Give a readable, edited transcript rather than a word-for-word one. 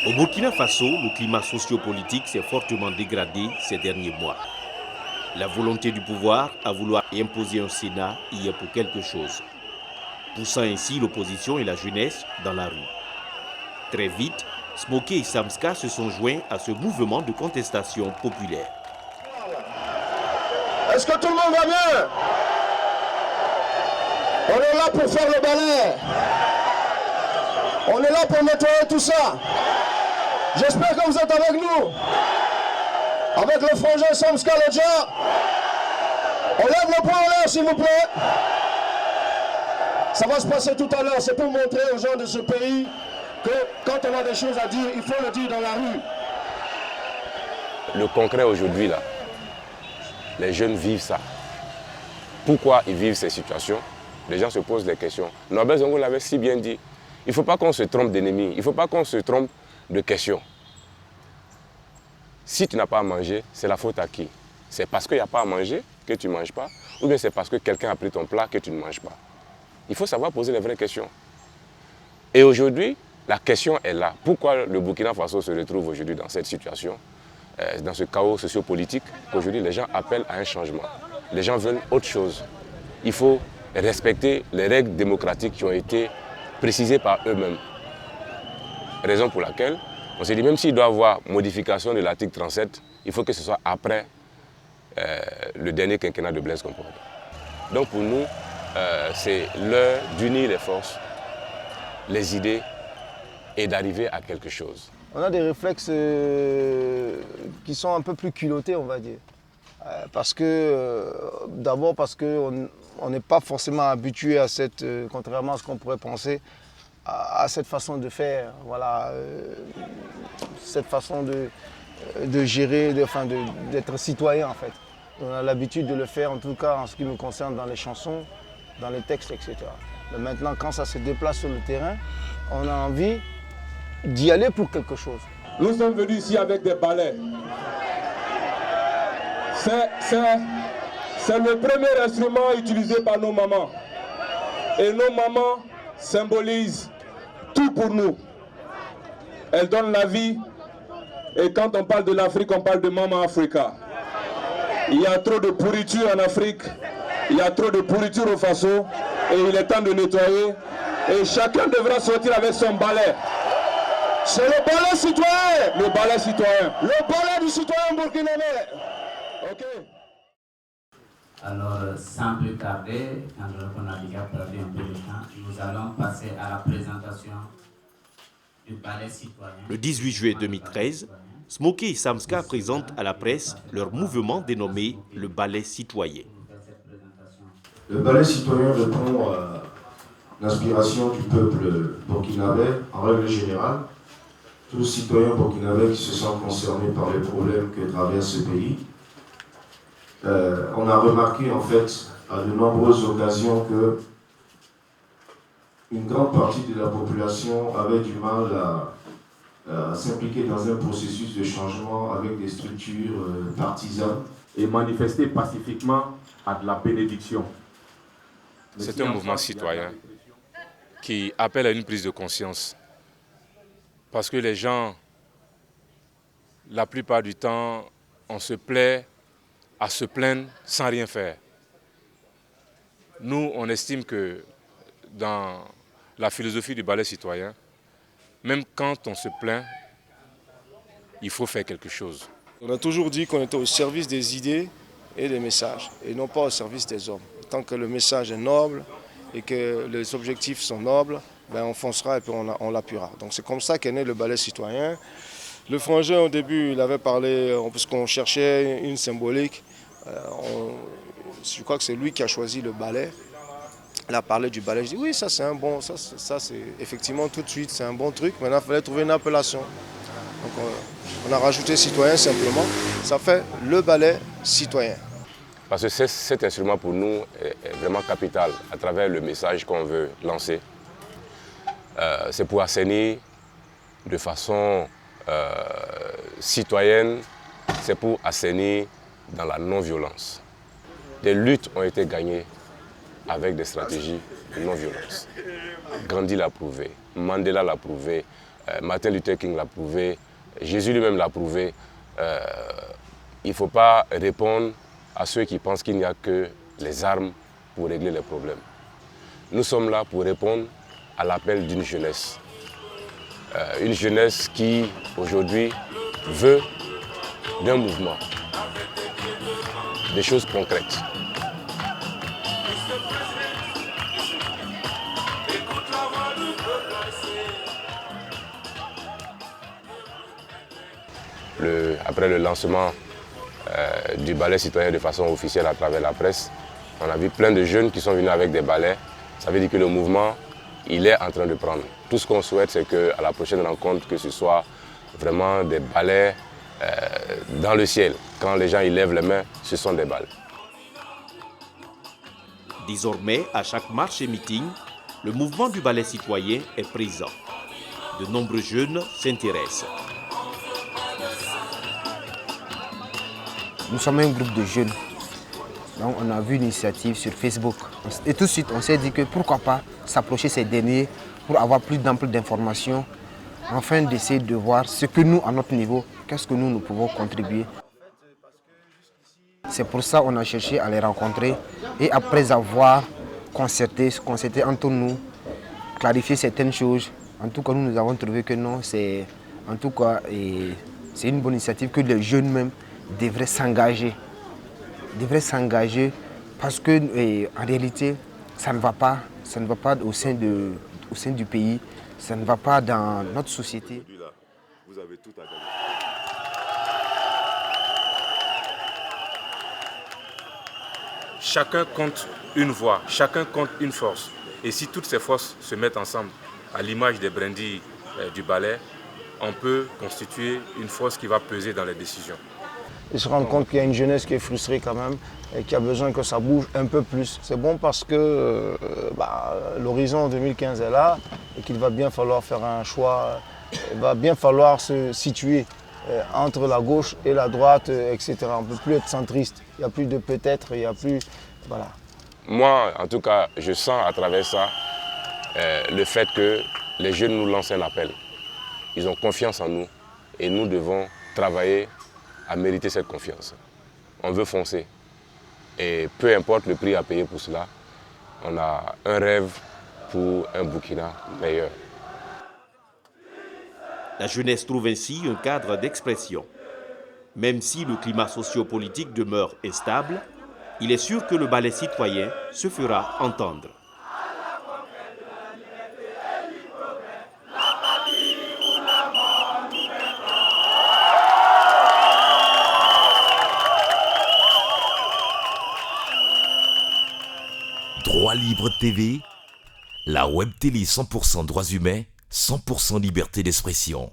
Au Burkina Faso, le climat sociopolitique s'est fortement dégradé ces derniers mois. La volonté du pouvoir à vouloir imposer un Sénat y est pour quelque chose, poussant ainsi l'opposition et la jeunesse dans la rue. Très vite, Smoké et Samska se sont joints à ce mouvement de contestation populaire. Est-ce que tout le monde va bien? On est là pour faire le balai. On est là pour nettoyer tout ça. J'espère que vous êtes avec nous. Avec le frangin Samska Ledja. On lève le poing en l'air s'il vous plaît. Ça va se passer tout à l'heure. C'est pour montrer aux gens de ce pays que quand on a des choses à dire, il faut le dire dans la rue. Le concret aujourd'hui, là, les jeunes vivent ça. Pourquoi ils vivent ces situations? Les gens se posent des questions. Norbert Zongo l'avait si bien dit. Il ne faut pas qu'on se trompe d'ennemis. Il ne faut pas qu'on se trompe de questions. Si tu n'as pas à manger, c'est la faute à qui? C'est parce qu'il n'y a pas à manger que tu ne manges pas? Ou bien c'est parce que quelqu'un a pris ton plat que tu ne manges pas? Il faut savoir poser les vraies questions. Et aujourd'hui, la question est là. Pourquoi le Burkina Faso se retrouve aujourd'hui dans cette situation, dans ce chaos sociopolitique, qu'aujourd'hui les gens appellent à un changement? Les gens veulent autre chose. Il faut respecter les règles démocratiques qui ont été précisées par eux-mêmes. Raison pour laquelle on s'est dit, même s'il doit y avoir modification de l'article 37, il faut que ce soit après le dernier quinquennat de Blaise Compaoré. Donc pour nous, c'est l'heure d'unir les forces, les idées et d'arriver à quelque chose. On a des réflexes qui sont un peu plus culottés, on va dire. D'abord parce qu'on n'est pas forcément habitué à cette, contrairement à ce qu'on pourrait penser, à cette façon de faire, voilà, cette façon de gérer, d'être citoyen en fait. On a l'habitude de le faire, en tout cas en ce qui me concerne, dans les chansons, dans les textes, etc. Mais maintenant, quand ça se déplace sur le terrain, on a envie d'y aller pour quelque chose. Nous sommes venus ici avec des balais. C'est le premier instrument utilisé par nos mamans. Et nos mamans symbolisent tout pour nous. Elles donnent la vie. Et quand on parle de l'Afrique, on parle de Maman Africa. Il y a trop de pourriture en Afrique. Il y a trop de pourriture au Faso. Et il est temps de nettoyer. Et chacun devra sortir avec son balai. C'est le balai citoyen. Le balai citoyen. Le balai du citoyen burkinabé. Ok. Alors, sans plus tarder, alors qu'on a déjà perdu un peu de temps, nous allons passer à la présentation du balai citoyen. Le 18 juillet 2013, Smoké et Samska présentent à la presse leur mouvement dénommé le balai citoyen. Le balai citoyen répond à l'inspiration du peuple burkinabé en règle générale. Tous les citoyens burkinabés qui se sentent concernés par les problèmes que traverse ce pays. On a remarqué en fait à de nombreuses occasions que une grande partie de la population avait du mal à s'impliquer dans un processus de changement avec des structures partisanes. Et manifester pacifiquement à de la bénédiction. C'est un mouvement citoyen qui appelle à une prise de conscience. Parce que les gens, la plupart du temps, on se plaît à se plaindre sans rien faire. Nous, on estime que dans la philosophie du balai citoyen, même quand on se plaint, il faut faire quelque chose. On a toujours dit qu'on était au service des idées et des messages, et non pas au service des hommes. Tant que le message est noble et que les objectifs sont nobles, ben on foncera et puis on l'appuiera. Donc c'est comme ça qu'est né le balai citoyen. Le frangin, au début, il avait parlé, parce qu'on cherchait une symbolique. Je crois que c'est lui qui a choisi le balai. Il a parlé du balai. Je dis oui, ça c'est un bon, ça c'est effectivement tout de suite, c'est un bon truc. Maintenant, il fallait trouver une appellation. Donc on a rajouté citoyen simplement. Ça fait le balai citoyen. Parce que cet instrument pour nous est vraiment capital à travers le message qu'on veut lancer. C'est pour assainir de façon citoyenne, c'est pour assainir dans la non-violence. Des luttes ont été gagnées avec des stratégies de non-violence. Gandhi l'a prouvé, Mandela l'a prouvé, Martin Luther King l'a prouvé, Jésus lui-même l'a prouvé. Il ne faut pas répondre à ceux qui pensent qu'il n'y a que les armes pour régler les problèmes. Nous sommes là pour répondre à l'appel d'une jeunesse. Une jeunesse qui, aujourd'hui, veut d'un mouvement, des choses concrètes. Après le lancement du ballet citoyen de façon officielle à travers la presse, on a vu plein de jeunes qui sont venus avec des ballets. Ça veut dire que le mouvement, il est en train de prendre. Tout ce qu'on souhaite, c'est qu'à la prochaine rencontre, que ce soit vraiment des ballets dans le ciel. Quand les gens y lèvent les mains, ce sont des balles. Désormais, à chaque marche et meeting, le mouvement du ballet citoyen est présent. De nombreux jeunes s'intéressent. Nous sommes un groupe de jeunes. Donc on a vu l'initiative sur Facebook. Et tout de suite, on s'est dit que pourquoi pas s'approcher ces derniers pour avoir plus d'ample d'informations, afin d'essayer de voir ce que nous, à notre niveau, qu'est-ce que nous pouvons contribuer. C'est pour ça qu'on a cherché à les rencontrer et après avoir concerté entre nous, clarifié certaines choses, en tout cas nous avons trouvé que non, c'est une bonne initiative que les jeunes même devraient s'engager. Parce que en réalité, ça ne va pas au sein du pays, ça ne va pas dans notre société. Vous avez tout à gagner. Chacun compte une voix, chacun compte une force. Et si toutes ces forces se mettent ensemble, à l'image des brindilles du ballet, on peut constituer une force qui va peser dans les décisions. Ils se rendent compte qu'il y a une jeunesse qui est frustrée quand même et qui a besoin que ça bouge un peu plus. C'est bon parce que l'horizon 2015 est là et qu'il va bien falloir faire un choix, il va bien falloir se situer entre la gauche et la droite, etc. On ne peut plus être centriste, il n'y a plus de peut-être, il n'y a plus... Voilà. Moi, en tout cas, je sens à travers ça le fait que les jeunes nous lancent un appel. Ils ont confiance en nous et nous devons travailler à mériter cette confiance. On veut foncer. Et peu importe le prix à payer pour cela, on a un rêve pour un Burkina meilleur. La jeunesse trouve ainsi un cadre d'expression. Même si le climat sociopolitique demeure instable, il est sûr que le ballet citoyen se fera entendre. Droit Libre TV, la web télé 100% droits humains, 100% liberté d'expression.